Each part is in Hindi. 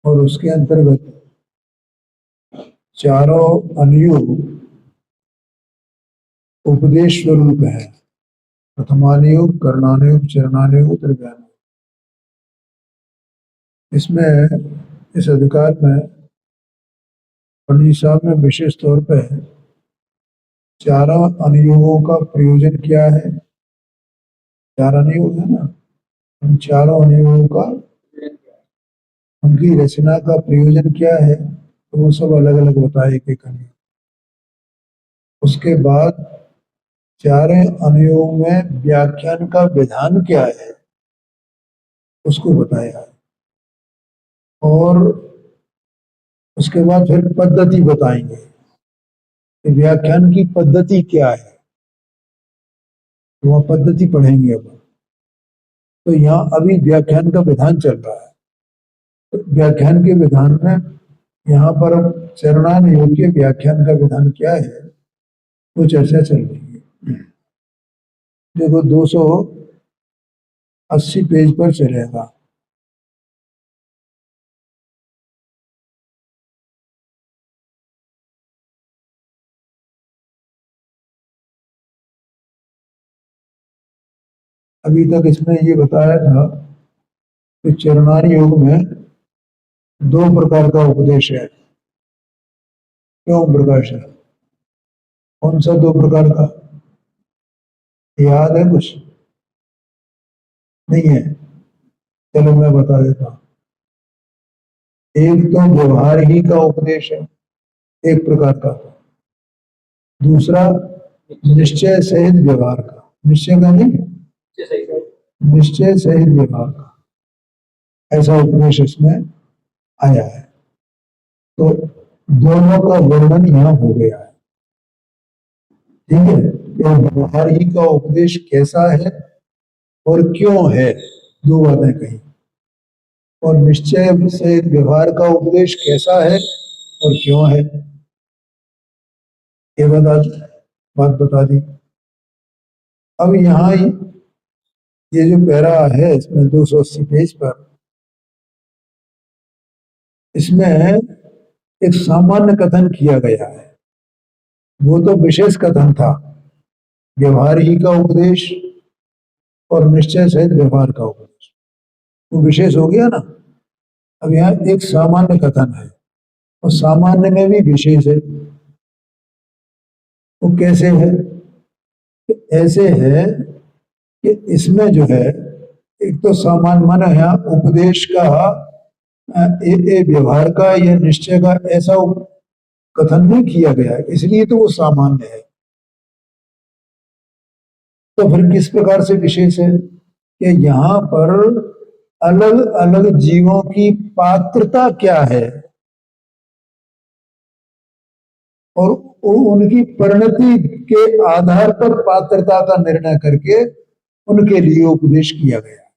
और उसके अंतर्गत चारों अनुयोग उपदेश स्वरूप है। प्रथमानुयोग, करणानुयोग, चरणानुयोग, त्रिज्ञानुयोग। इसमें इस अधिकार में पंडित साहब ने विशेष तौर पर चारों अनुयोगों का प्रयोजन क्या है। चार अनुयोग है ना, उन चारों अनुयोगों का, उनकी रचना का प्रयोजन क्या है, तो वो सब अलग अलग बताए एक एक अनुयोग। उसके बाद चारों अनुयोग में व्याख्यान का विधान क्या है उसको बताया है, और उसके बाद फिर पद्धति बताएंगे कि व्याख्यान की पद्धति क्या है, तो वह पद्धति पढ़ेंगे अब। तो यहाँ अभी व्याख्यान का विधान चल रहा है, तो व्याख्यान के विधान में यहाँ पर चरणानुयोग के व्याख्यान का विधान क्या है वो चर्चा चल रही है। देखो 280 पेज पर चलेगा। अभी तक इसमें ये बताया था कि चरणानुयोग में दो प्रकार का उपदेश है। क्यों प्रकाश है? कौन सा दो प्रकार का? याद है कुछ? नहीं है? चलो मैं बता देता हूँ। एक तो व्यवहार ही का उपदेश है एक प्रकार का, दूसरा निश्चय सहित व्यवहार का। निश्चय का नहीं, निश्चय सहित व्यवहार का, ऐसा उपदेश इसमें आया है। तो दोनों का वर्णन यहाँ हो गया है। ठीक है, तो व्यवहार ही का उपदेश कैसा है और क्यों है, दो बातें कही। और निश्चय से व्यवहार का उपदेश कैसा है और क्यों है, ये बात बता दी। अब यहाँ ये जो पैरा है इसमें 280 पेज पर, इसमें एक सामान्य कथन किया गया है। वो तो विशेष कथन था, व्यवहार ही का उपदेश और निश्चय सहित व्यवहार का उपदेश, वो विशेष हो गया ना। अब यहाँ एक सामान्य कथन है और सामान्य में भी विशेष है। वो कैसे है? ऐसे है कि इसमें जो है एक तो सामान्य माना है उपदेश का, व्यवहार का या निश्चय का ऐसा कथन नहीं किया गया है, इसलिए तो वो सामान्य है। तो फिर किस प्रकार से विशेष है कि यहाँ पर अलग अलग जीवों की पात्रता क्या है और उनकी परिणति के आधार पर पात्रता का निर्णय करके उनके लिए उपदेश किया गया।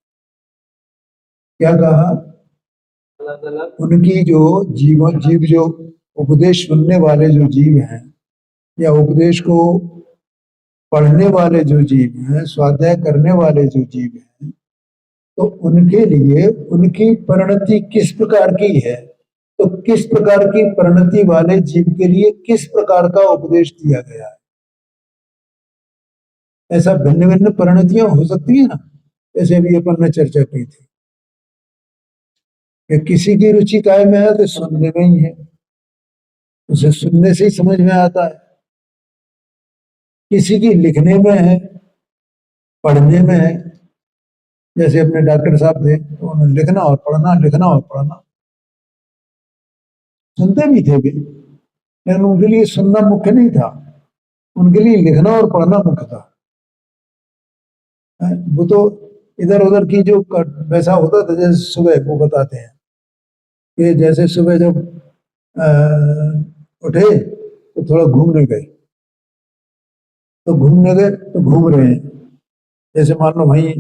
क्या कहा? उनकी जो जीव जो उपदेश सुनने वाले जो जीव हैं या उपदेश को पढ़ने वाले जो जीव हैं, स्वाध्याय करने वाले जो जीव हैं, तो उनके लिए उनकी परिणति किस प्रकार की है, तो किस प्रकार की परिणति वाले जीव के लिए किस प्रकार का उपदेश दिया गया है। ऐसा भिन्न भिन्न परिणतियां हो सकती है ना, जैसे अभी अपन ने चर्चा की थी कि किसी की रुचि काय में है तो सुनने में ही है, उसे सुनने से ही समझ में आता है। किसी की लिखने में है, पढ़ने में है। जैसे अपने डॉक्टर साहब थे तो उन्होंने लिखना और पढ़ना, लिखना और पढ़ना, सुनते भी थे भी, लेकिन उनके लिए सुनना मुख्य नहीं था, उनके लिए लिखना और पढ़ना मुख्य था। वो तो इधर उधर की जो वैसा होता था, जैसे सुबह वो बताते हैं कि जैसे सुबह जब उठे तो थोड़ा घूमने गए, तो घूमने गए तो घूम रहे हैं, जैसे मान लो भाई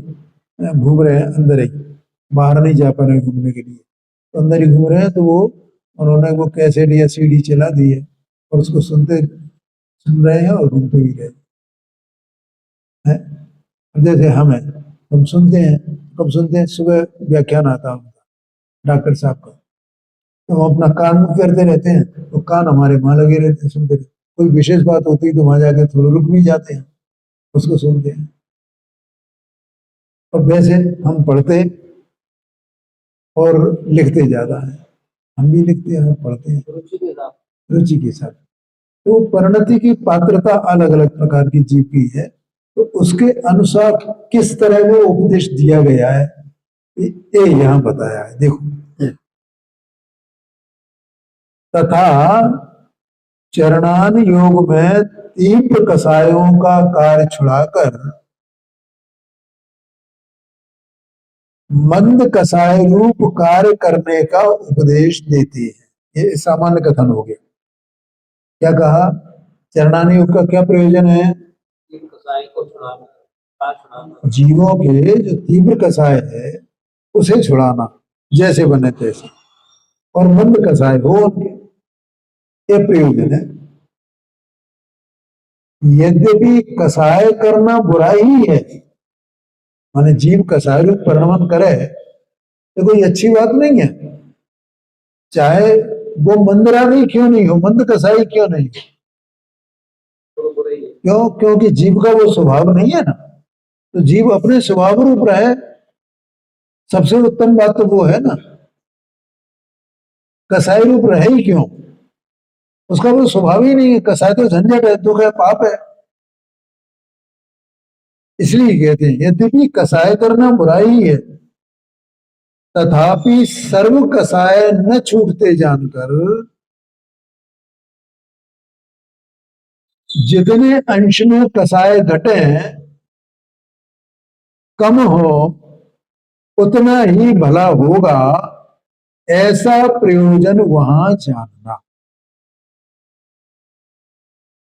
घूम रहे हैं अंदर ही, बाहर नहीं जा पा रहे घूमने के लिए, तो अंदर ही घूम रहे हैं, तो वो उन्होंने वो कैसेट या सीडी चला दी है और उसको सुन रहे हैं और घूमते भी गए हैं। जैसे हम सुनते हैं, कब सुनते हैं? सुबह व्याख्यान आता है उनका, डॉक्टर साहब का, तो हम अपना कान मुंह करते रहते हैं, तो कान हमारे वहां लगे रहते हैं, सुनते रहते हैं। कोई विशेष बात होती है तो वहां जाकर थोड़ा रुक भी जाते हैं, उसको सुनते हैं। और वैसे हम पढ़ते और लिखते ज्यादा है, हम भी लिखते हैं और पढ़ते हैं रुचि के साथ। तो परिणति की पात्रता अलग अलग प्रकार की जीव की है, तो उसके अनुसार किस तरह वो उपदेश दिया गया है ये यहां बताया है। देखो, तथा चरणान योग में तीव्र कसायों का कार्य छुड़ाकर मंद कसाय रूप कार्य करने का उपदेश देती है। ये सामान्य कथन हो गया। क्या कहा? चरणानी योग का क्या प्रयोजन है? जीवों के जो तीव्र कसाय है उसे छुड़ाना, जैसे बने तैसे, और मंद कसाय हो उनके, ये प्रयोजन है। यद्यपि कसाय करना बुरा ही है, माने जीव कसाय रूप परिणमन करे तो कोई अच्छी बात नहीं है, चाहे वो मंदरागी क्यों नहीं हो, मंद कसाई क्यों नहीं हो। क्यों? क्योंकि जीव का वो स्वभाव नहीं है ना, तो जीव अपने स्वभाव रूप रहे, सबसे उत्तम बात तो वो है ना। कसाई रूप रहे ही क्यों? उसका वो स्वभाव ही नहीं है। कसाई तो झंझट है, दुख है, पाप है, इसलिए कहते हैं यद्यपि कसाय करना बुराई है, तथापि सर्व कसाय न छूटते जानकर जितने अंश में कसाय घटे कम हो उतना ही भला होगा, ऐसा प्रयोजन वहां जानना।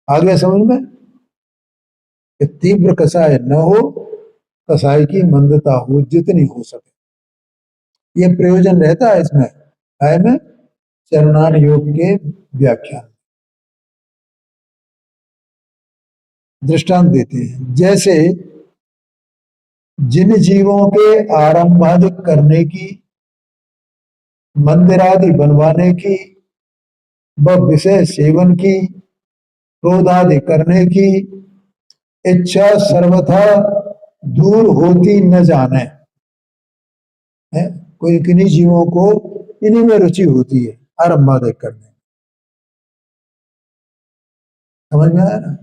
आ गया समझ में? कि तीव्र कसाय न हो, कसाय की मंदता हो जितनी हो सके, ये प्रयोजन रहता है इसमें। है में चरणान योग के व्याख्यान दृष्टांत देते हैं। जैसे जिन जीवों के आरंभादिक करने की, मंदिरादि बनवाने की व विषय सेवन की, क्रोध आदि करने की इच्छा सर्वथा दूर होती न जाने है, कोई किन्हीं जीवों को इन्हीं में रुचि होती है आरंभादिक करने। समझ में आया ना?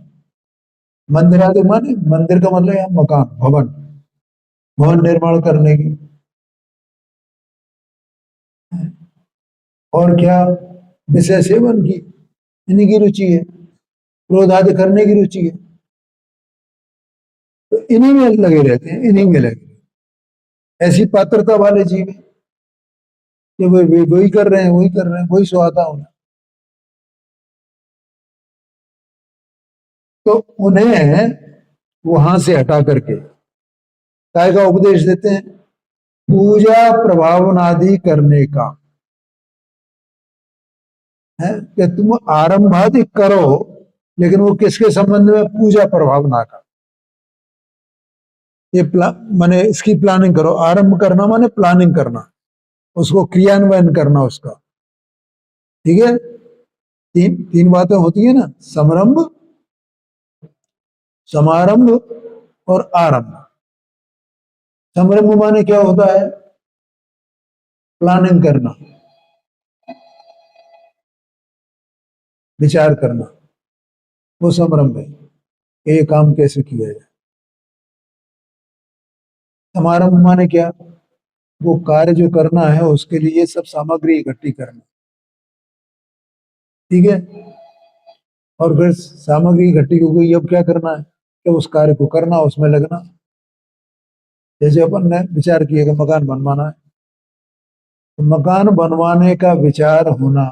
मंदिरादि माने, मंदिर का मतलब है मकान, भवन, भवन निर्माण करने की। और क्या? विषय सेवन की, इन्हीं की रुचि है। क्रोध आदि करने की रुचि है, तो इन्हीं में लगे रहते हैं, इन्हीं में लगे। ऐसी पात्रता वाले जीव है कि वही कर रहे हैं, वही कर रहे हैं, वही सुहाता होना। तो उन्हें वहां से हटा करके काय का उपदेश देते हैं? पूजा प्रभावनादि करने का है, कि तुम आरंभादि करो, लेकिन वो किसके संबंध में? पूजा प्रभावना का। ये माने इसकी प्लानिंग करो। आरंभ करना माने प्लानिंग करना, उसको क्रियान्वयन करना उसका। ठीक है? तीन तीन बातें होती है ना, समारंभ, समारंभ और आरंभ। समारंभ माने क्या होता है? प्लानिंग करना, विचार करना, वो समारंभ है कि ये काम कैसे किया जाए। समारंभ माने क्या? वो कार्य जो करना है उसके लिए सब सामग्री इकट्ठी करना। ठीक है? और फिर सामग्री इकट्ठी हो गई, अब क्या करना है? कि उस कार्य को करना, उसमें लगना। जैसे अपन ने विचार किया कि मकान बनवाना है, तो मकान बनवाने का विचार होना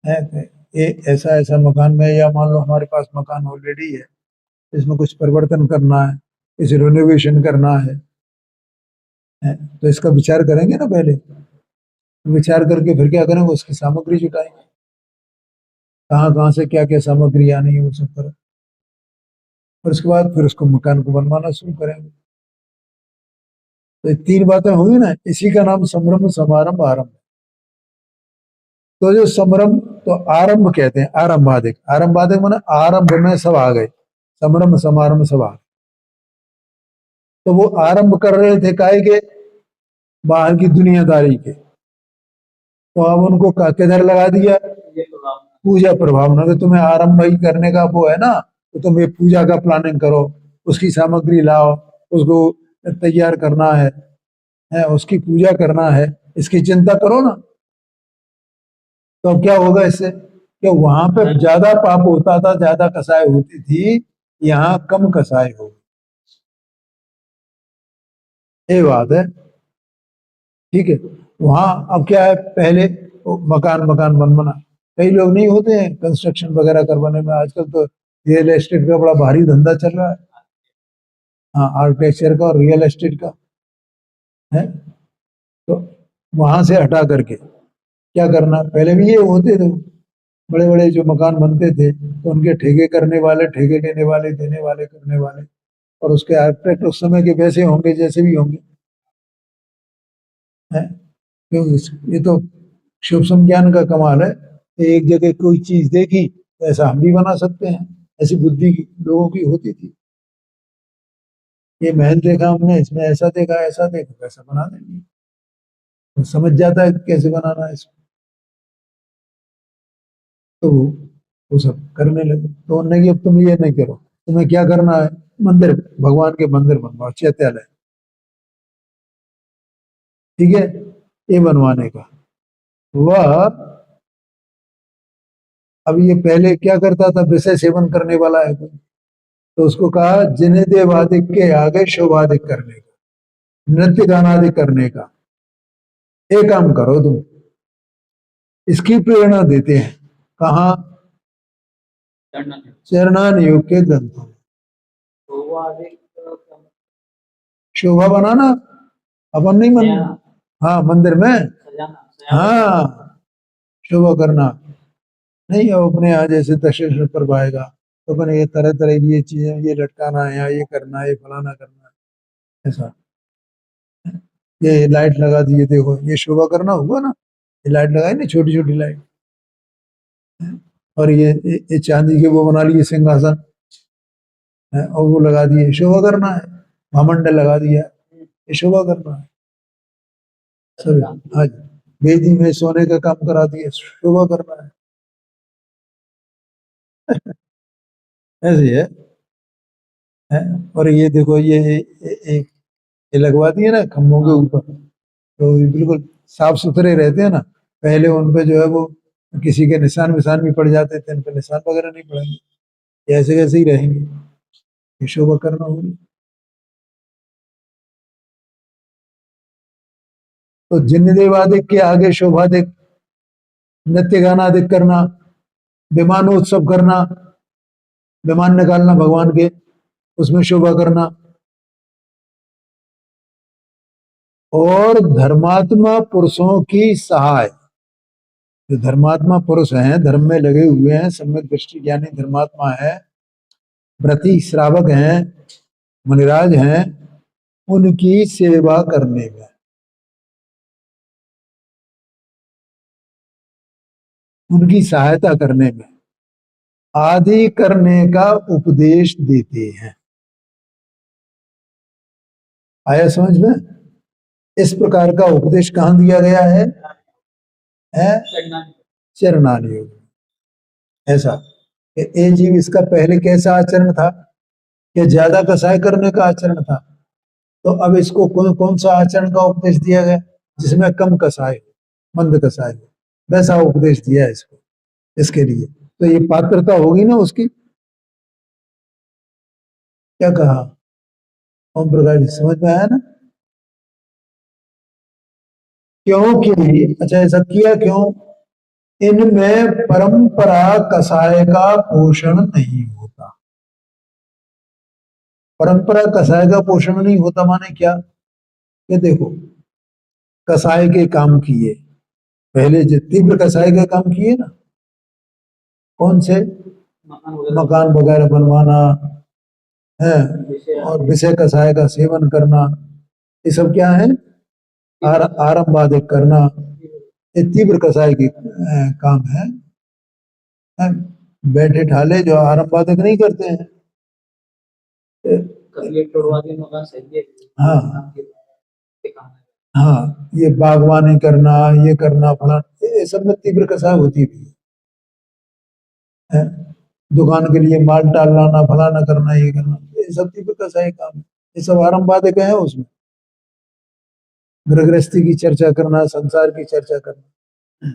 है कि ये ऐसा ऐसा मकान में, या मान लो हमारे पास मकान ऑलरेडी है, इसमें कुछ परिवर्तन करना है, इसे रिनोवेशन करना है, तो इसका विचार करेंगे ना पहले। विचार करके फिर क्या करेंगे? उसकी सामग्री जुटाएंगे, कहाँ कहाँ से क्या क्या सामग्री आनी है वो सब करो, और उसके बाद फिर उसको मकान को बनवाना शुरू करेंगे। तो ये तीन बातें होंगी ना, इसी का नाम संभ्रम, समारंभ, आरंभ। तो जो समरम, तो आरंभ कहते हैं, आरंभादिक, आरंभादिक माने आरंभ में सब आ गए, समरम समारंभ सब आ गए। तो वो आरंभ कर रहे थे काय के, बाहर की दुनियादारी के, तो अब उनको किधर लगा दिया, पूजा प्रभाव में। तुम्हें आरंभ ही करने का वो है ना, तो तुम ये पूजा का प्लानिंग करो, उसकी सामग्री लाओ, उसको तैयार करना है उसकी पूजा करना है, इसकी चिंता करो ना। तो अब क्या होगा इससे, कि वहां पे ज्यादा पाप होता था, ज्यादा कसाई होती थी, यहाँ कम कसाई हो, ये बात है। ठीक है, वहां अब क्या है, पहले मकान मकान बन बना, कई लोग नहीं होते हैं कंस्ट्रक्शन वगैरह करवाने में, आजकल तो रियल एस्टेट का बड़ा भारी धंधा चल रहा है। हाँ, आर्किटेक्चर का और रियल एस्टेट का है। तो वहां से हटा करके क्या करना, पहले भी ये होते थे, बड़े बड़े जो मकान बनते थे, तो उनके ठेके करने वाले, ठेके लेने वाले, देने वाले, करने वाले, और उसके आर्किटेक्ट उस समय के वैसे होंगे जैसे भी होंगे, है। क्योंकि ये तो शुभ संज्ञान का कमाल है, एक जगह कोई चीज देखी तो ऐसा हम भी बना सकते हैं, ऐसी बुद्धि लोगों की होती थी। ये महल देखा हमने, इसमें ऐसा देखा, वैसा बना देंगे, तो समझ जाता है कैसे बनाना है इसको। तो वो सब करने लगे, तो उन्होंने कि अब तुम ये नहीं करो, तुम्हें क्या करना है, मंदिर, भगवान के मंदिर बनवाओ, चैत्यालय, ठीक है, ये बनवाने का। वह अब ये पहले क्या करता था, विषय सेवन करने वाला है कोई, तो उसको कहा जिन्हें देवादिक के आगे शोभादिक करने का, नृत्य गानादि करने का, एक काम करो तुम, इसकी प्रेरणा देते हैं कहा, चरणान योग के ग्रंथों में। शोभा बनाना, अपन नहीं मन, हाँ मंदिर में, हाँ शोभा करना, नहीं अब अपने यहाँ जैसे दशरथ पर्व आएगा, तो अपन ये तरह तरह की ये चीजें, ये लटकाना है, या ये करना है, ये फलाना करना है, ऐसा, ये लाइट लगा दी है, देखो ये शोभा करना हुआ ना, ये लाइट लगाई ना, छोटी छोटी लाइट, और ये चांदी के वो बना लिए सिंहासन, और वो लगा दिए, शोभा करना है, महामंडल लगा दिया, ये शोभा करना है सब। हाँ जी, वेदी में सोने का काम करा दिए, शोभा करना है। ऐसे है। और ये देखो ये लगवा दिए ना खम्भों के ऊपर, तो ये बिल्कुल साफ सुथरे रहते हैं ना, पहले उन पे जो है वो किसी के निशान विशान भी पड़ जाते थे, इन पे निशान वगैरह नहीं पड़ेंगे, ये ऐसे कैसे ही रहेंगे, ये शोभा करना होगी। तो जिन देवादिक के आगे शोभादिक, नृत्य गाना अधिक करना, विमानोत्सव करना, विमान निकालना भगवान के, उसमें शोभा करना, और धर्मात्मा पुरुषों की सहाय, जो धर्मात्मा पुरुष हैं, धर्म में लगे हुए हैं, सम्यक दृष्टि ज्ञानी धर्मात्मा है, व्रती श्रावक हैं, मुनिराज हैं, उनकी सेवा करने में, उनकी सहायता करने में, आदि करने का उपदेश देते हैं। आया समझ में, इस प्रकार का उपदेश कहां दिया गया है? चरणानी योग। ऐसा कि ए जीव, इसका पहले कैसा आचरण था, कि ज्यादा कसाई करने का आचरण था, तो अब इसको कौन कौन सा आचरण का उपदेश दिया गया, जिसमें कम कसाई हो, मंद कसाई हो, वैसा उपदेश दिया है इसको, इसके लिए तो ये पात्रता होगी ना उसकी। क्या कहा ओम प्रकाश जी, समझ में आया ना? क्योंकि अच्छा, ऐसा किया क्यों, इनमें परंपरा कसाय का पोषण नहीं होता। परंपरा कसाय का पोषण नहीं होता माने क्या, ये देखो, कसाय के काम किए, पहले जो तीव्र कसाय के काम किए ना, कौन से, मकान वगैरह बनवाना है, और विषय कसाय का सेवन करना, ये सब क्या है, आरंभ बाधिक करना, ये तीव्र कसाय की काम है। बैठे ठाले जो आरंभ बाधक नहीं करते हैं। हाँ हाँ, ये बागवानी करना, ये करना फला, ये सब में तीव्र कसाय होती भी है। दुकान के लिए माल टाल लाना, फलाना करना, ये करना, ये सब तीव्र कसाय काम है। ये सब आरंभ बाधक है उसमें। गृहस्थी की चर्चा करना, संसार की चर्चा करना,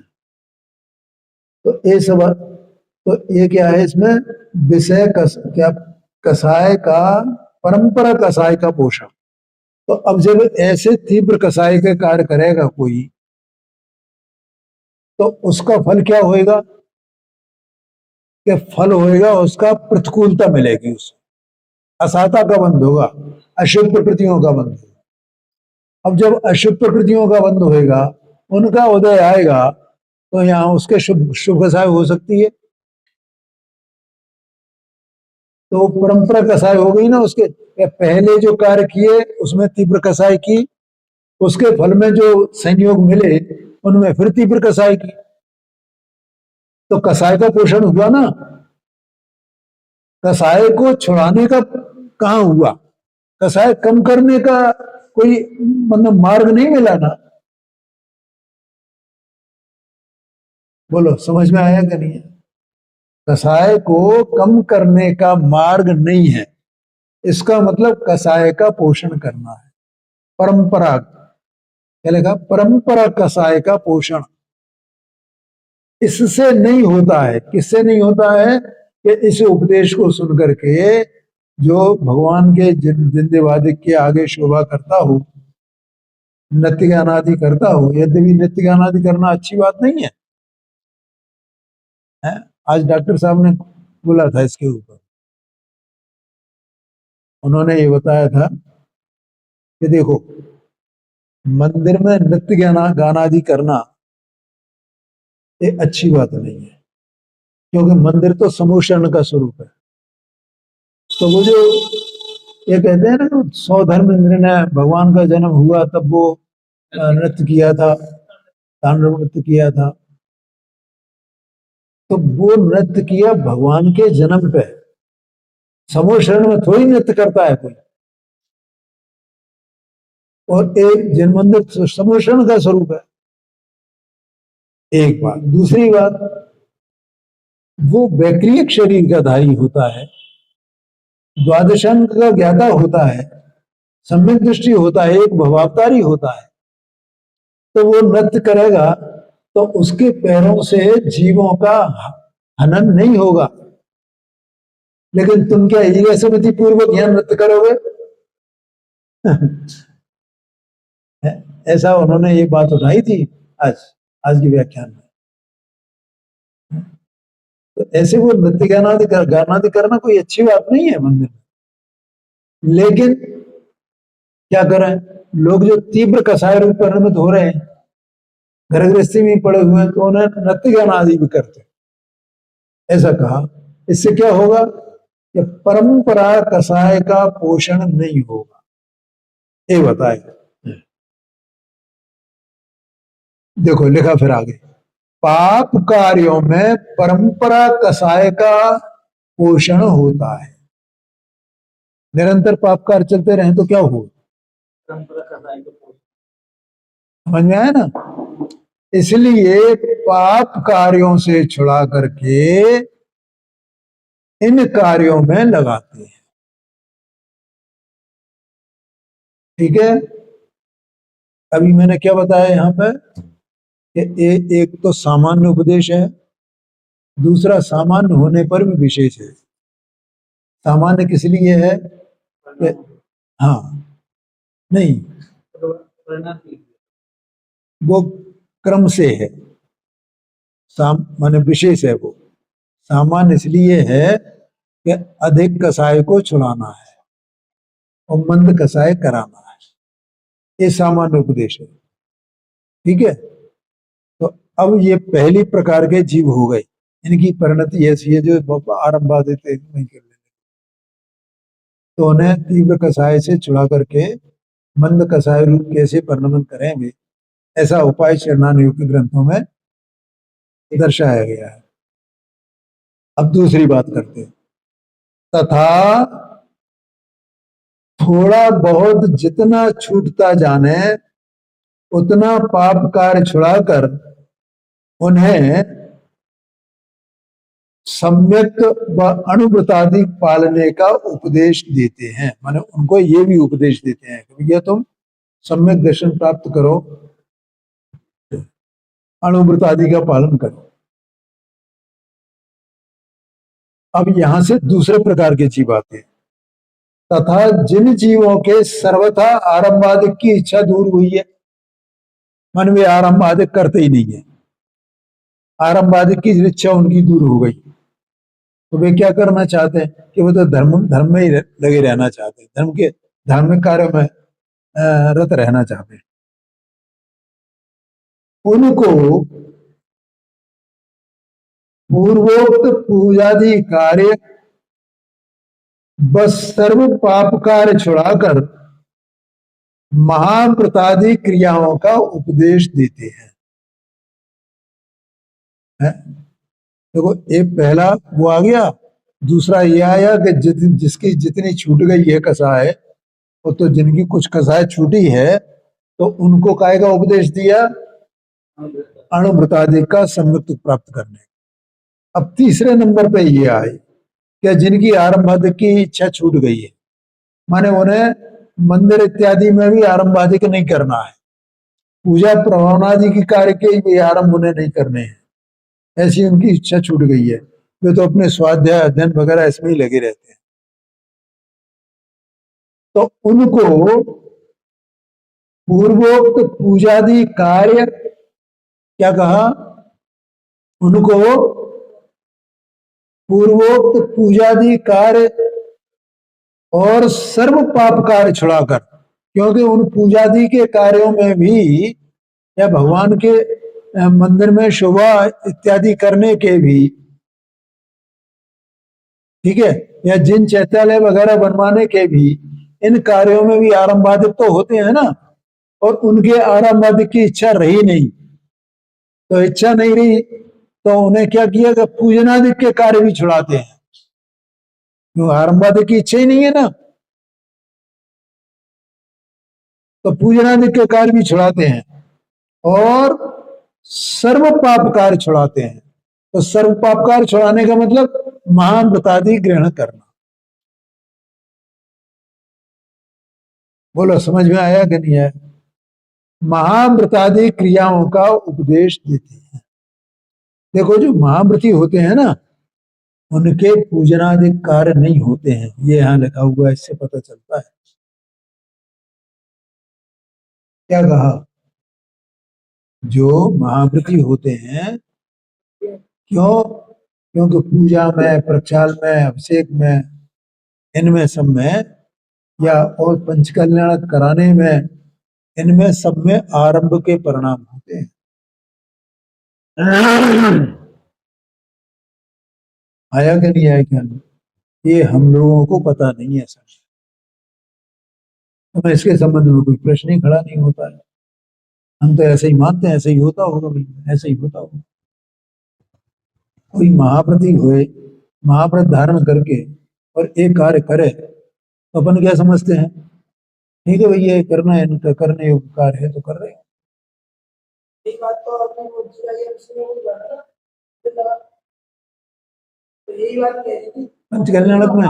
तो ये सब, तो ये क्या है इसमें विषय क्या कसाय का, परंपरा कसाय का पोषण। तो अब जब ऐसे तीव्र कसाय के कार्य करेगा कोई, तो उसका फल क्या होएगा कि फल होएगा उसका प्रतिकूलता मिलेगी, उसे असाता का बंध होगा, अशुभ प्रकृतियों का बंध होगा। अब जब अशुभ प्रकृतियों का बंध होएगा, उनका उदय आएगा, तो यहां उसके शुभ शुभ कसाय हो सकती है। तो परंपरा कसाय हो गई ना उसके, पहले जो कार्य किए उसमें तीव्र कसाय की, उसके फल में जो संयोग मिले उनमें फिर तीव्र कसाय की, तो कसाय का पोषण हुआ ना। कसाय को छुड़ाने का कहां हुआ, कसाय कम करने का कोई मतलब मार्ग नहीं मिला ना। बोलो समझ में आया कि नहीं है? कसाय को कम करने का मार्ग नहीं है, इसका मतलब कसाय का पोषण करना है। परंपरा क्या लिखा, परंपरा कसाय का पोषण। इससे नहीं होता है, किससे नहीं होता है कि इस उपदेश को सुन करके जो भगवान के जिंदेवादिक के आगे शोभा करता हो, नृत्य गान आदि करता हो। यद्यपि नृत्य गान आदि करना अच्छी बात नहीं है, है? आज डॉक्टर साहब ने बोला था इसके ऊपर, उन्होंने ये बताया था कि देखो, मंदिर में नृत्य गान आदि करना ये अच्छी बात नहीं है, क्योंकि मंदिर तो समूह का स्वरूप है। तो वो जो ये कहते हैं ना, 100 धर्मेंद्र ने भगवान का जन्म हुआ तब वो नृत्य किया था, तांडव नृत्य किया था। तो वो नृत्य किया भगवान के जन्म पे, समूह शरण में थोड़ी नृत्य करता है कोई। और एक जन मंदिर समूह शरण का स्वरूप है, एक बात। दूसरी बात, वो वैक्रियक शरीर का धारी होता है, द्वादशांक का ज्ञाता होता है, सम्यक दृष्टि होता है, एक भवावतारी होता है। तो वो नृत्य करेगा तो उसके पैरों से जीवों का हनन नहीं होगा। लेकिन तुम क्या ईगा समिति पूर्वक यहां नृत्य करोगे? ऐसा उन्होंने ये बात उठाई थी आज आज की व्याख्यान में। तो ऐसे वो नृत्य गानादि करना कोई अच्छी बात नहीं है मंदिर में। लेकिन क्या करें, लोग जो तीव्र कसाय रूप परिणमित हो रहे हैं, घर गृहस्थी में पड़े हुए हैं, तो उन्हें नृत्य गान आदि भी करते। ऐसा कहा, इससे क्या होगा कि परंपरा कसाय का पोषण नहीं होगा, ये बताएगा। देखो लिखा फिर आगे, पाप कार्यों में परंपरा कसाय का पोषण होता है। निरंतर पाप कार्य चलते रहे तो क्या हो, परंपरा कसाय का पोषण। समझ में आया ना? इसलिए पाप कार्यों से छुड़ा करके इन कार्यों में लगाते हैं। ठीक है, अभी मैंने क्या बताया यहां पर कि एक तो सामान्य उपदेश है, दूसरा सामान्य होने पर भी विशेष है। सामान्य किस लिए है कि हाँ नहीं, वो क्रम से है, माने विशेष है। वो सामान्य इसलिए है कि अधिक कसाय को छुड़ाना है और मंद कसाय कराना है, ये सामान्य उपदेश है। ठीक है, तो अब ये पहली प्रकार के जीव हो गए, इनकी परिणति ऐसी है जो आरंभा देते नहीं कर लेते, तो उन्हें तीव्र कसाय से छुड़ा करके मंद कसाय रूप कैसे परिणमन करेंगे, ऐसा उपाय शरणान योग के ग्रंथों में दर्शाया गया है। अब दूसरी बात करते हैं। तथा थोड़ा बहुत जितना छूटता जाने उतना पाप कार्य छुड़ाकर उन्हें सम्यक व अनुव्रतादि पालने का उपदेश देते हैं। माने उनको ये भी उपदेश देते हैं कि भैया तुम सम्यक दर्शन प्राप्त करो, अनुव्रत आदि का पालन करो। अब यहां से दूसरे प्रकार के जीव आते हैं। तथा जिन जीवों के सर्वथा आरंभादिक की इच्छा दूर हुई है, मन वे आरंभादिक करते ही नहीं है, आरंभादिक की इच्छा उनकी दूर हो गई, तो वे क्या करना चाहते हैं कि वो तो धर्म धर्म में ही लगे रहना चाहते हैं, धर्म के धार्मिक कार्यों में रत रहना चाहते हैं। उनको पूर्वोक्त पूजादि कार्य बस सर्व पाप कार्य छुड़ाकर महाव्रतादि क्रियाओं का उपदेश देते हैं। देखो एक पहला वो आ गया, दूसरा ये आया कि जिसकी जितनी छूट गई है कसाय, और तो जिनकी कुछ कसाय छूटी है तो उनको काय का उपदेश दिया, अणुव्रतादि का सम्यक प्राप्त करने। अब तीसरे नंबर पे ये आए कि जिनकी आरंभादिक की इच्छा छूट गई है, माने उन्हें मंदिर इत्यादि में भी आरंभादिक नहीं करना है, पूजा प्रभावनादि की कार्य के भी आरंभ उन्हें नहीं करने हैं, ऐसी उनकी इच्छा छूट गई है। वे तो अपने स्वाध्याय अध्ययन वगैरह इसमें ही लगे रहते हैं। तो उनको पूर्वोक्त पूजादि कार्य क्या कहा, उनको पूर्वोक्त पूजादि कार्य और सर्व पाप कार्य छुड़ाकर, क्योंकि उन पूजादि के कार्यों में भी या भगवान के मंदिर में शोभा इत्यादि करने के भी, ठीक है, या जिन चैत्यालय वगैरह बनवाने के भी, इन कार्यों में भी आरंभादिक तो होते हैं ना, और उनके आरंभादिक की इच्छा रही नहीं, तो इच्छा नहीं रही तो उन्हें क्या किया कि पूजनादिक के कार्य भी छुड़ाते हैं, क्यों आरंभादिक की इच्छा ही नहीं है ना, तो पूजनादिक के कार्य भी छुड़ाते हैं और सर्व पाप कार्य छुड़ाते हैं। तो सर्व पाप कार्य छुड़ाने का मतलब महाव्रतादि ग्रहण करना। बोलो समझ में आया कि नहीं आया? महाव्रतादि क्रियाओं का उपदेश देते हैं। देखो जो महाव्रती होते हैं ना, उनके पूजनादि कार्य नहीं होते हैं, ये यहां लिखा हुआ, इससे पता चलता है। क्या कहा, जो महाव्रती होते हैं, क्यों, क्योंकि पूजा में, प्रक्षाल में, अभिषेक में, इनमें सब में, या और पंचकल्याण कराने में, इनमें सब में आरंभ के परिणाम होते हैं। आया कि नहीं आया क्या? ये हम लोगों को पता नहीं है सर, तो इसके संबंध में कोई प्रश्न ही खड़ा नहीं होता है। हम तो ऐसे ही मानते हैं, ऐसे ही होता होगा भाई, ऐसे ही होता होगा। कोई महाव्रती हुए, महाव्रत धारण करके और एक कार्य करे तो अपन क्या समझते हैं, ठीक है भैया ये करना है, इनका करने योग्य कार्य है तो कर रहे हैं। एक बात तो आपने वो तो यही बात कह रही थी पंचकल्याणक में,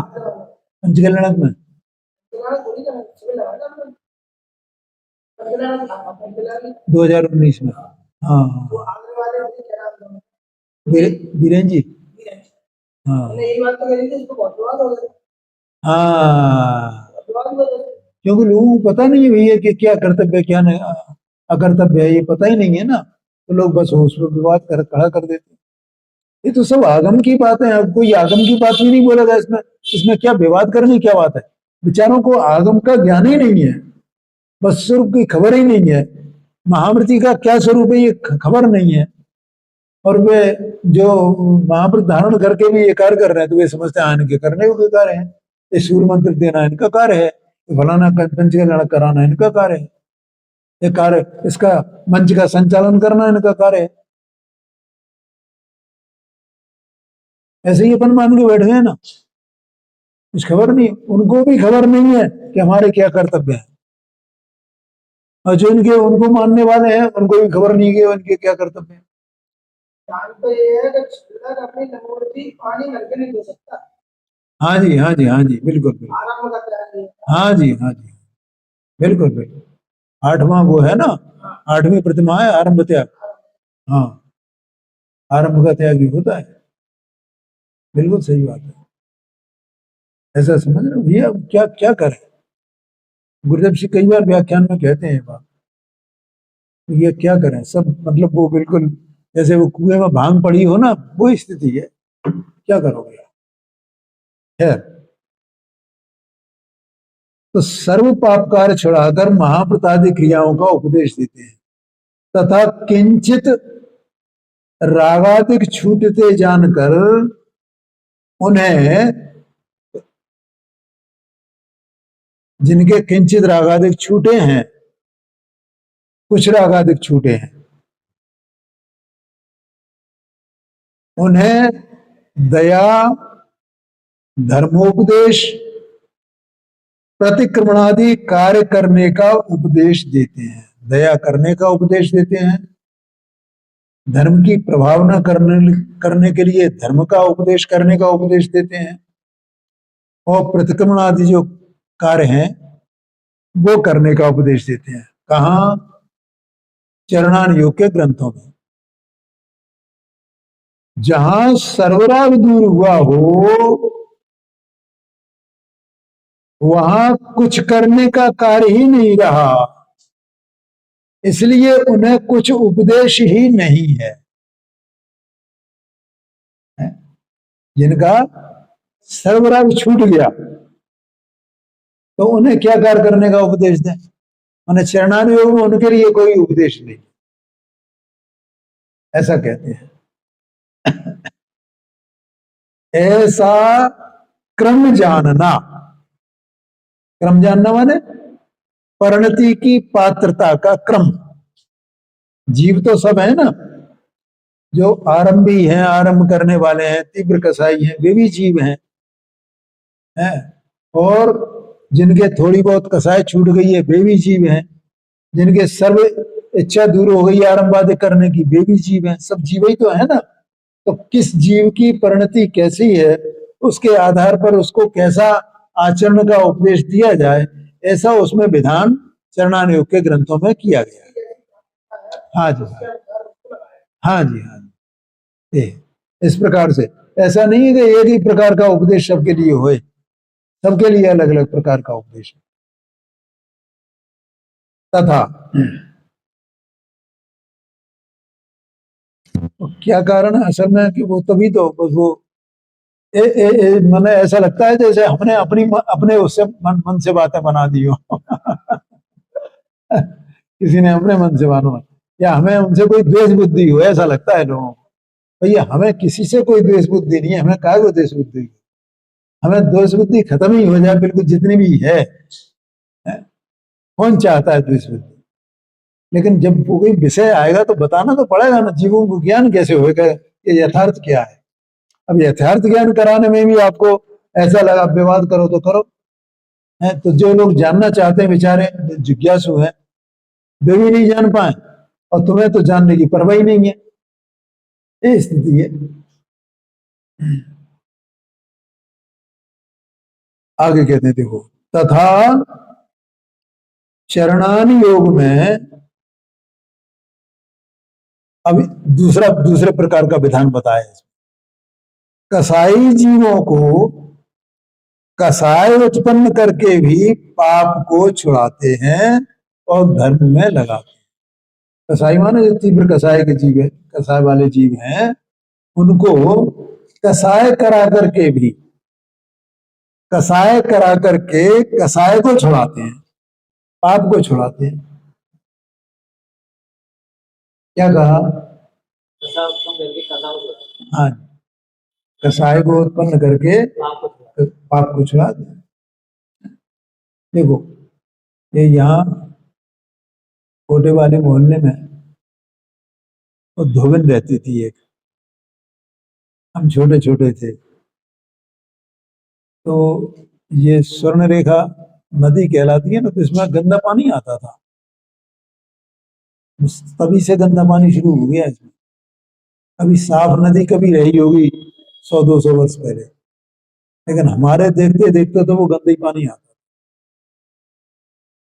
पंचकल्याणक में 2019 में, हाँ बीरेन जी, हाँ हाँ, क्योंकि लोगों को पता नहीं है भैया कि क्या कर्तव्य क्या नहीं, अकर्तव्य है, ये पता ही नहीं है ना, तो लोग बस उस पर विवाद कर खड़ा कर देते हैं। ये तो सब आगम की बात है, अब कोई आगम की बात भी नहीं बोलेगा इसमें, इसमें क्या विवाद करने की क्या बात है? बेचारों को आगम का ज्ञान ही नहीं है, बस स्वरूप की खबर ही नहीं है, महाव्रती का क्या स्वरूप है ये खबर नहीं है, और वे जो महाव्रत धारण करके भी ये कार्य कर रहे हैं तो वे समझते हैं इनके करने योग्य कार्य है, ये सूर्य मंत्र देना इनका कार्य है, फलाना पंचकल्याण कराना इनका कार्य है। ये कार्य, इसका मंच का संचालन करना इनका कार्य है। ऐसे ही अपन मान के बैठे हैं ना, कुछ खबर नहीं, उनको भी खबर नहीं है कि हमारे क्या कर्तव्य है, और जो इनके उनको मानने वाले हैं उनको भी खबर नहीं कि उनके क्या कर्तव्य है। तो ये है कि छिड़क अपनी मूर्ति पानी भर के नहीं दे सकता। हाँ जी, हाँ जी, हाँ जी, बिल्कुल बिल्कुल। आराम का त्याग है। हाँ जी, हाँ जी, बिल्कुल बिल्कुल। 8वां वो है ना, 8वीं प्रतिमा है आरंभ त्याग। हाँ, आरंभ का त्याग ही होता है, बिल्कुल सही बात है। ऐसा समझ रहे हो भैया, क्या क्या करें। गुरुदेव जी कई बार व्याख्यान में कहते हैं बात, तो ये क्या करें सब, मतलब वो बिल्कुल जैसे वो कुएं में भांग पड़ी हो ना, वो स्थिति है, क्या करोगे। खैर, तो सर्व पाप कार्य छुड़ाकर महाप्रतादि क्रियाओं का उपदेश देते हैं, तथा किंचित रागादिक छूटते जानकर उन्हें, जिनके किंचित रागादिक छूटे हैं, कुछ रागादिक छूटे हैं, उन्हें दया, धर्मोपदेश, प्रतिक्रमणादि कार्य करने का उपदेश देते हैं। दया करने का उपदेश देते हैं, धर्म की प्रभावना करने के लिए धर्म का उपदेश करने का उपदेश देते हैं, और प्रतिक्रमण आदि जो कार्य हैं वो करने का उपदेश देते हैं। कहाँ? चरणान योग के ग्रंथों में। जहां सर्वराग दूर हुआ हो वहां कुछ करने का कार्य ही नहीं रहा, इसलिए उन्हें कुछ उपदेश ही नहीं है। जिनका सर्वराग छूट गया तो उन्हें क्या कार्य करने का उपदेश दें? उन्हें चरणान योग में उनके लिए कोई उपदेश नहीं, ऐसा कहते हैं। ऐसा क्रम जानना, क्रम जानना माने परिणति की पात्रता का क्रम। जीव तो सब है ना, जो आरंभी हैं, आरंभ करने वाले हैं, तीव्र कसाई हैं, वे भी जीव हैं, और जिनके थोड़ी बहुत कसाई छूट गई है वे भी जीव हैं, जिनके सर्व इच्छा दूर हो गई आरंभ आदि करने की वे भी जीव हैं, सब जीव ही तो है ना। तो किस जीव की परिणति कैसी है उसके आधार पर उसको कैसा आचरण का उपदेश दिया जाए, ऐसा उसमें विधान चरणान योग के ग्रंथों में किया गया है। हाँ जी, हाँ जी, हाँ जी। इस प्रकार से ऐसा नहीं है कि एक ही प्रकार का उपदेश सबके लिए होए, सबके लिए अलग अलग प्रकार का उपदेश है। तथा तो क्या कारण है असल में कि वो तभी तो बस वो मैंने ऐसा लगता है जैसे हमने अपने उससे मन से बातें बना दी हो किसी ने अपने मन से मानो, या हमें उनसे कोई द्वेष बुद्धि हो, ऐसा लगता है लोगों को। भैया हमें किसी से कोई द्वेष बुद्धि नहीं है, हमें काय को द्वेष बुद्धि, हमें द्वेष बुद्धि खत्म ही हो जाए बिल्कुल जितनी भी है। कौन चाहता है द्वेष बुद्धि? लेकिन जब कोई विषय आएगा तो बताना तो पड़ेगा ना, जीवों को ज्ञान कैसे होगा, ये यथार्थ क्या है। अब यथार्थ ज्ञान कराने में भी आपको ऐसा लगा विवाद करो तो करो, है तो जो लोग जानना चाहते हैं बेचारे जिज्ञासु हैं वे भी नहीं जान पाए, और तुम्हें तो जानने की परवाह ही नहीं है, ये स्थिति है। आगे कहते हैं देखो, तथा चरणान योग में अभी दूसरे प्रकार का विधान बताया, कसाई जीवों को कसाय उत्पन्न करके भी पाप को छुड़ाते हैं और धर्म में लगाते हैं। कसाई माने जो तीव्र कसाय के जीव है, कसाय वाले जीव हैं, उनको कसाय करा करके भी, कसाय करा करके कसाय को छुड़ाते हैं, पाप को छुड़ाते हैं। क्या कहा? हाँ, कसाय को उत्पन्न करके पाप को छुड़ाते हैं। देखो ये यहाँ कोटे वाले मोहल्ले में वो धोबन रहती थी एक। हम छोटे छोटे थे तो ये स्वर्ण रेखा नदी कहलाती है ना, तो इसमें गंदा पानी आता था। तभी से गंदा पानी शुरू हो गया इसमें। अभी साफ नदी कभी रही होगी 100-200 वर्ष पहले, लेकिन हमारे देखते देखते तो वो गंदा ही पानी आता।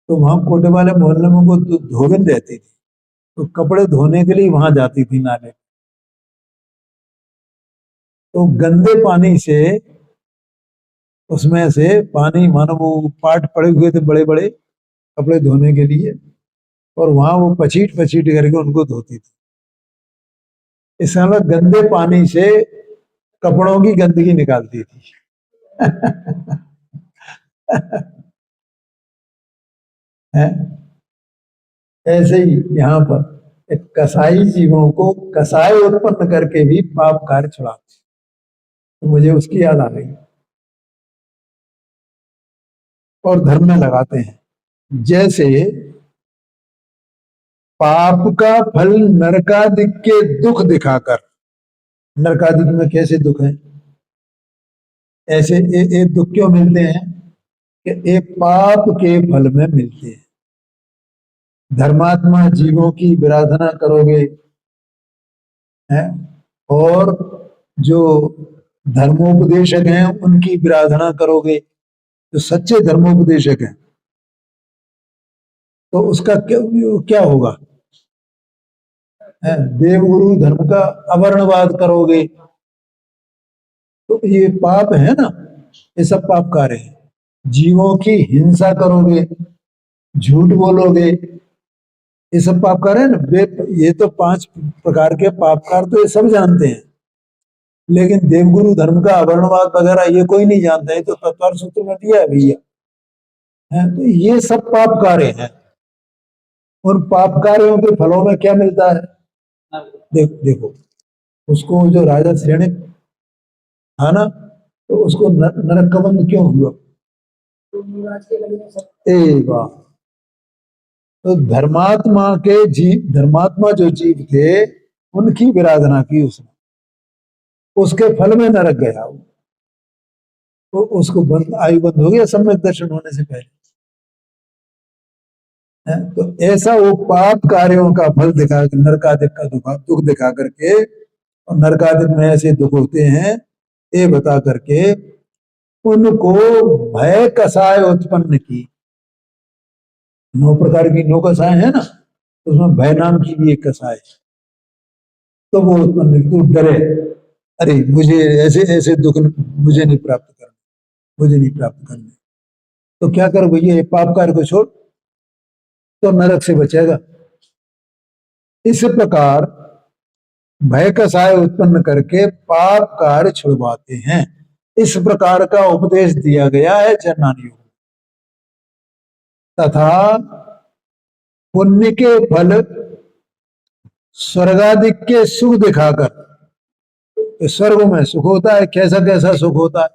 तो वहां कोटे वाले मोहल्ले में वो धोबन रहती थी, तो कपड़े धोने के लिए वहां जाती थी नाले। तो गंदे पानी से, उसमें से पानी, मानो वो पाट पड़े हुए थे बड़े बड़े कपड़े धोने के लिए, और वहां वो पछीट पछीट करके उनको धोती थी। इस मतलब गंदे पानी से कपड़ों की गंदगी निकालती थी। है? ऐसे ही यहाँ पर एक कसाई जीवों को कसाय उत्पन्न करके भी पाप कार्य छुड़ाते। तो मुझे उसकी याद आ गई। और धर्म में लगाते हैं, जैसे पाप का फल नरकादिक के दुख दिखाकर, नरकादिक में कैसे दुख है, ऐसे एक दुख क्यों मिलते हैं कि एक पाप के फल में मिलते हैं। धर्मात्मा जीवों की विराधना करोगे, हैं, और जो धर्मोपदेशक हैं उनकी विराधना करोगे, जो सच्चे धर्मोपदेशक हैं, तो उसका क्या होगा? देवगुरु धर्म का अवर्णवाद करोगे, तो ये पाप है ना, ये सब पाप कार्य है। जीवों की हिंसा करोगे, झूठ बोलोगे, ये सब पाप कार्य है ना। ये तो 5 प्रकार के पाप कार्य तो ये सब जानते हैं, लेकिन देवगुरु धर्म का अवर्णवाद वगैरह ये कोई नहीं जानता है, तो तत्पर सूत्र में दिया है भैया। तो ये सब पाप कार्य हैं। उन पाप कार्यों के फलों में क्या मिलता है? देखो, उसको जो राजा श्रेणी था ना, तो उसको नरक का बंद क्यों हुआ? वाह। तो धर्मात्मा जो जीव थे उनकी विराधना की उसने, उसके फल में नरक गया वो। तो उसको आयु बंद हो गया सम्यक दर्शन होने से पहले। तो ऐसा वो पाप कार्यों का फल दिखा, नरकादिक का दुख दिखा करके, और नरकादिक में ऐसे दुख होते हैं ये बता करके उनको भय कसाय उत्पन्न की। 9 प्रकार की 9 कसाय है ना, तो उसमें भय नाम की भी एक कसाय है। तो वो उत्पन्न की, तो डरे, अरे मुझे ऐसे ऐसे दुख मुझे नहीं प्राप्त करना, मुझे नहीं प्राप्त करना। तो क्या कर भैया, ये पाप कार्य को छोड़, तो नरक से बचेगा। इस प्रकार भय कसाय उत्पन्न करके पाप कार्य छुड़वाते हैं। इस प्रकार का उपदेश दिया गया है जन्नानियों को। तथा पुण्य के फल स्वर्गादिक के सुख दिखाकर, तो स्वर्ग में सुख होता है, कैसा कैसा सुख होता है,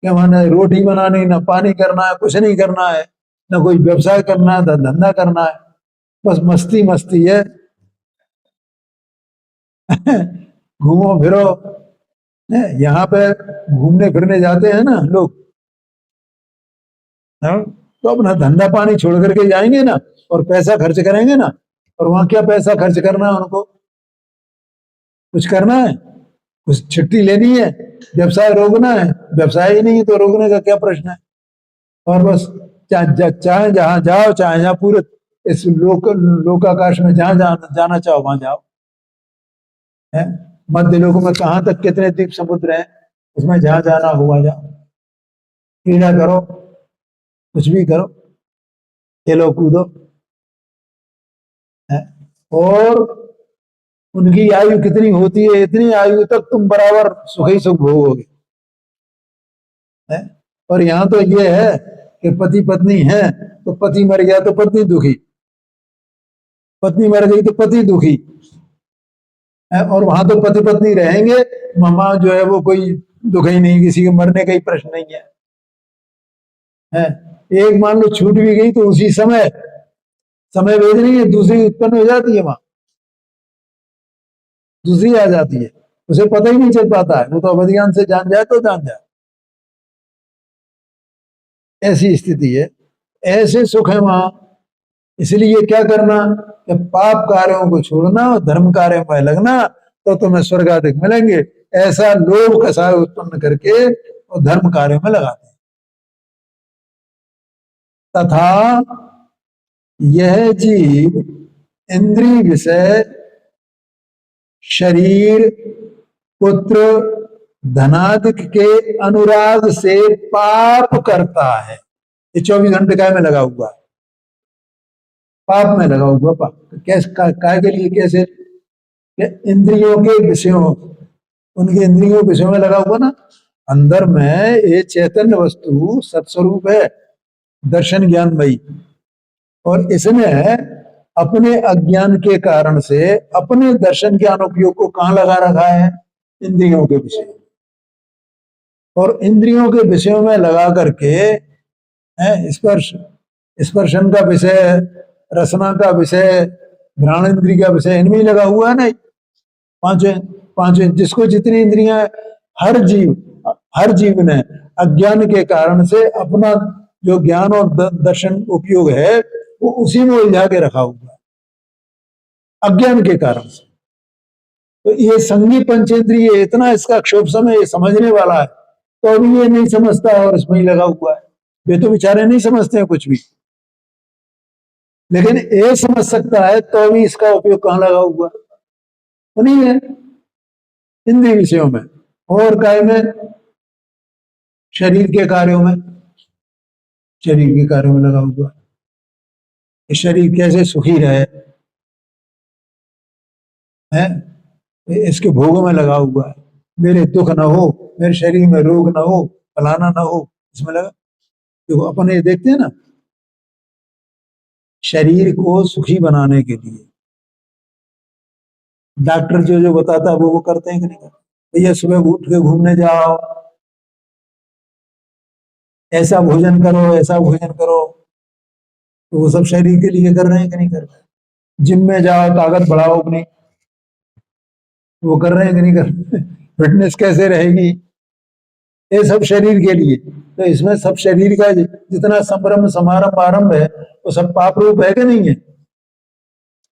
क्या माना, रोटी बनानी, ना पानी करना है, कुछ नहीं करना है, ना कोई व्यवसाय करना है, ना धंधा करना है, बस मस्ती मस्ती है। घूमो फिरो। यहाँ पे घूमने फिरने जाते हैं ना लोग, तो अपना धंधा पानी छोड़ करके जाएंगे ना, और पैसा खर्च करेंगे ना, और वहां क्या पैसा खर्च करना है उनको? कुछ करना है, कुछ छुट्टी लेनी है, व्यवसाय रोकना है, व्यवसाय ही नहीं तो रोकने का क्या प्रश्न है? और बस चाहे जहां जाओ, चाहे जहां पूरे इस लोकाकाश में जहां जाना चाहो वहां जाओ। है मध्य लोक में कहां तक कितने द्वीप समुद्र हैं, उसमें जहां जाना हुआ जाओ, क्रीड़ा करो, कुछ भी करो, खेलो कूदो। है और उनकी आयु कितनी होती है, इतनी आयु तक तुम बराबर सुख ही सुख भोगोगे। और यहाँ तो ये है कि पति पत्नी है, तो पति मर गया तो पत्नी दुखी, पत्नी मर गई तो पति दुखी। और वहां तो पति पत्नी रहेंगे, मामा जो है वो कोई दुख ही नहीं, किसी के मरने का ही प्रश्न नहीं है। एक मान लो छूट भी गई तो उसी समय समय भेद नहीं है, दूसरी उत्पन्न हो जाती है, वहां दूसरी आ जाती है, उसे पता ही नहीं चल पाता है, वो तो अवधि ज्ञान से जान जाए तो जान जाए, ऐसी स्थिति है, ऐसे सुख है वहां। इसलिए क्या करना कि पाप कार्यों को छोड़ना और धर्म कार्यों में लगना, तो तुम्हें स्वर्ग आदि मिलेंगे। ऐसा लोभ कसाय उत्पन्न करके और धर्म कार्यों में लगाते हैं। तथा यह जीव इंद्रिय विषय, शरीर, पुत्र, धनादिक के अनुराग से पाप करता है। ये 24 घंटे काय में लगा हुआ है, पाप में लगा हुआ। पाप कैसे, काय के लिए, कैसे? इंद्रियों के विषयों, उनके इंद्रियों के विषयों में लगा हुआ ना। अंदर में ये चैतन्य वस्तु सत्स्वरूप है, दर्शन ज्ञानमयी, और इसने अपने अज्ञान के कारण से अपने दर्शन ज्ञान उपयोग को कहां लगा रखा है? इंद्रियों के विषय, और इंद्रियों के विषयों में लगा करके स्पर्श, स्पर्शन का विषय, रसना का विषय, घ्राण इंद्रिय का विषय, इनमें ही लगा हुआ है ना। पांचों जिसको जितनी इंद्रियां, हर जीव ने अज्ञान के कारण से अपना जो ज्ञान और दर्शन उपयोग है वो उसी में उलझा के रखा हुआ है, अज्ञान के कारण से। तो ये संगी पंचेंद्रिय इतना इसका क्षोभ समय ये समझने वाला है, तो अभी ये नहीं समझता और इसमें ही लगा हुआ है। वे तो बेचारे नहीं समझते हैं कुछ भी, लेकिन ये समझ सकता है तो भी इसका उपयोग कहां लगा हुआ है? तो नहीं है इंद्रिय विषयों में, और काय में? शरीर के कार्यों में, शरीर के कार्यों में लगा हुआ है। शरीर कैसे सुखी रहे है, इसके भोगों में लगा हुआ है। मेरे दुख ना हो, मेरे शरीर में रोग ना हो, फलाना ना हो, इसमें लगा। देखो अपन ये देखते हैं ना, शरीर को सुखी बनाने के लिए डॉक्टर जो जो बताता है वो करते हैं कि नहीं करते? भैया सुबह उठ के घूमने जाओ, ऐसा भोजन करो, ऐसा भोजन करो, तो वो सब शरीर के लिए कर रहे हैं कि नहीं कर रहे? जिम में जाओ, ताकत बढ़ाओ अपनी, वो कर रहे हैं कि नहीं कर रहे? फिटनेस कैसे रहेगी, ये सब शरीर के लिए। तो इसमें सब शरीर का जितना संभ्रम समारंभ आरंभ है वो सब पाप रूप है कि नहीं है?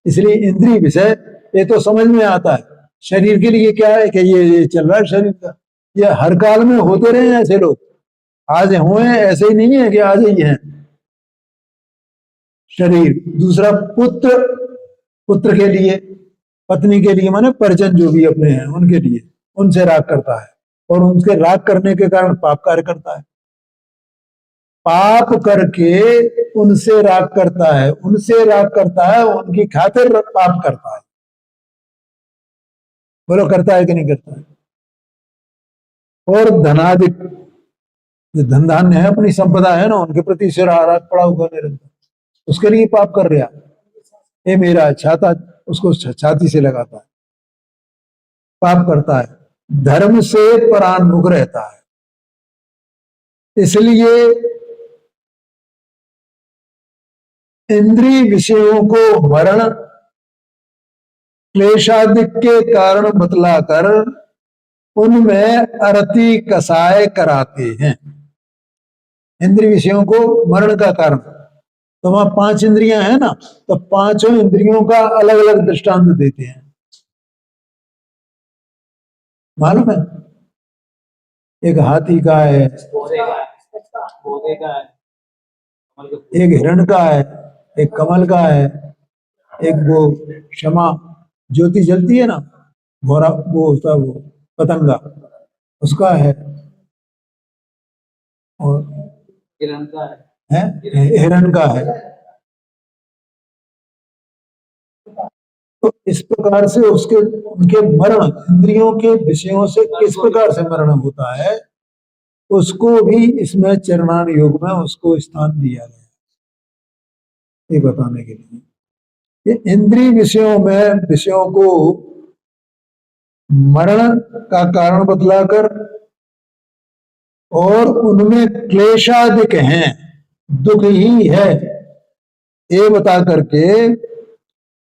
इसलिए इंद्रिय विषय ये तो समझ में आता है। शरीर के लिए क्या है कि ये चल रहा है शरीर का, ये हर काल में होते रहे हैं ऐसे लोग, आज हुए ऐसे ही नहीं है कि आज ही हैं। शरीर, दूसरा पुत्र, पुत्र के लिए, पत्नी के लिए, माने परिजन जो भी अपने हैं उनके लिए, उनसे राग करता है, और उनके राग करने के कारण पाप कार्य करता है। पाप करके उनसे राग करता है, उनसे राग करता है, उनकी खातिर पाप करता है। बोलो करता है कि नहीं करता है? और धनादिक, जो धन धान्य है, अपनी संपदा है ना, उनके प्रति सिर राग पड़ा हुआ निरंतर, उसके लिए पाप कर रहा। ये मेरा छाता, उसको छाती से लगाता है, पाप करता है, धर्म से परान्मुख रहता है। इसलिए इंद्रिय विषयों को मरण क्लेशादिक के कारण बतलाकर उनमें अरति कसाय कराते हैं। इंद्रिय विषयों को मरण का कारण, तो वहां 5 इंद्रियां हैं ना, तो 5 इंद्रियों का अलग अलग दृष्टांत देते हैं, मालूम है? एक हाथी का है, एक हिरण का है, एक कमल का है, एक वो क्षमा ज्योति जलती है ना, घोड़ा वो होता है, वो पतंगा, उसका है, और हिरण का है, हिरण का है। तो इस प्रकार से उसके उनके मरण, इंद्रियों के विषयों से किस प्रकार से मरण होता है, उसको भी इसमें चरणान योग में उसको स्थान दिया गया, ये बताने के लिए। ये इंद्रिय विषयों में विषयों को मरण का कारण बतलाकर और उनमें क्लेशादिक हैं, दुख ही है, ये बता करके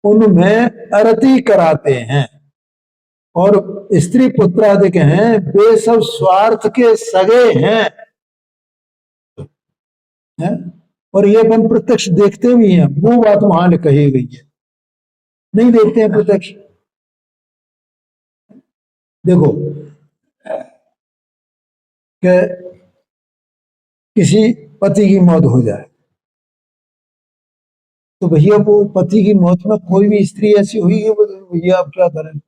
उनमें अरति कराते हैं। और स्त्री पुत्रादिक हैं, वे सब स्वार्थ के सगे हैं? और ये अपन प्रत्यक्ष देखते भी हैं, वो बात वहां कही गई है, नहीं देखते हैं प्रत्यक्ष। देखो कि किसी पति की मौत हो जाए तो भैया वो पति की मौत में कोई भी स्त्री ऐसी हुई है, भैया आप क्या करें,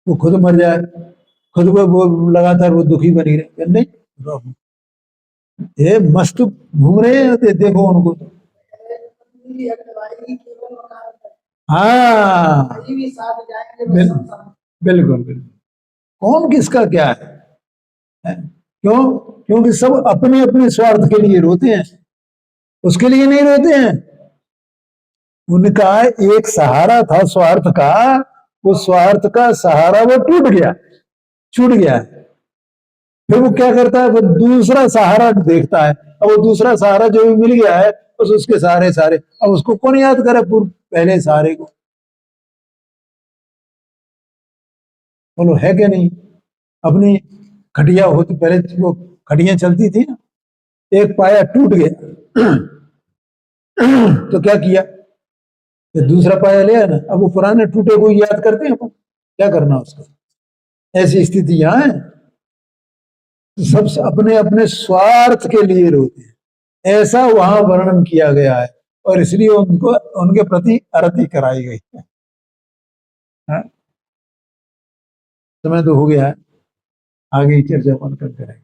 वो खुद मर जाए, खुद वो लगातार वो दुखी बनी रहे, नहीं, ये मस्त घूम रहे हैं, देखो उनको। हाँ बिल्कुल बिल्कुल, कौन किसका क्या है? क्यों? क्योंकि सब अपने अपने स्वार्थ के लिए रोते हैं, उसके लिए नहीं रोते हैं। उनका एक सहारा था स्वार्थ का, वो स्वार्थ का सहारा वो टूट गया, छूट गया। फिर वो क्या करता है, वो दूसरा सहारा देखता है। अब वो दूसरा सहारा जो भी मिल गया है बस उसके सहारे सारे, अब उसको कौन याद करे पहले सहारे को? बोलो है कि नहीं? अपनी खटिया होती, पहले वो खटियां चलती थी ना, एक पाया टूट गया तो क्या किया, तो दूसरा पाया ले आना। अब वो पुराने टूटे को याद करते हैं, क्या करना उसको? ऐसी स्थिति यहाँ है, सब अपने अपने स्वार्थ के लिए रोते हैं, ऐसा वहां वर्णन किया गया है, और इसलिए उनको उनके प्रति आरती कराई गई है। समय तो हो गया है, आगे चर्चा अपन करते रहेंगे।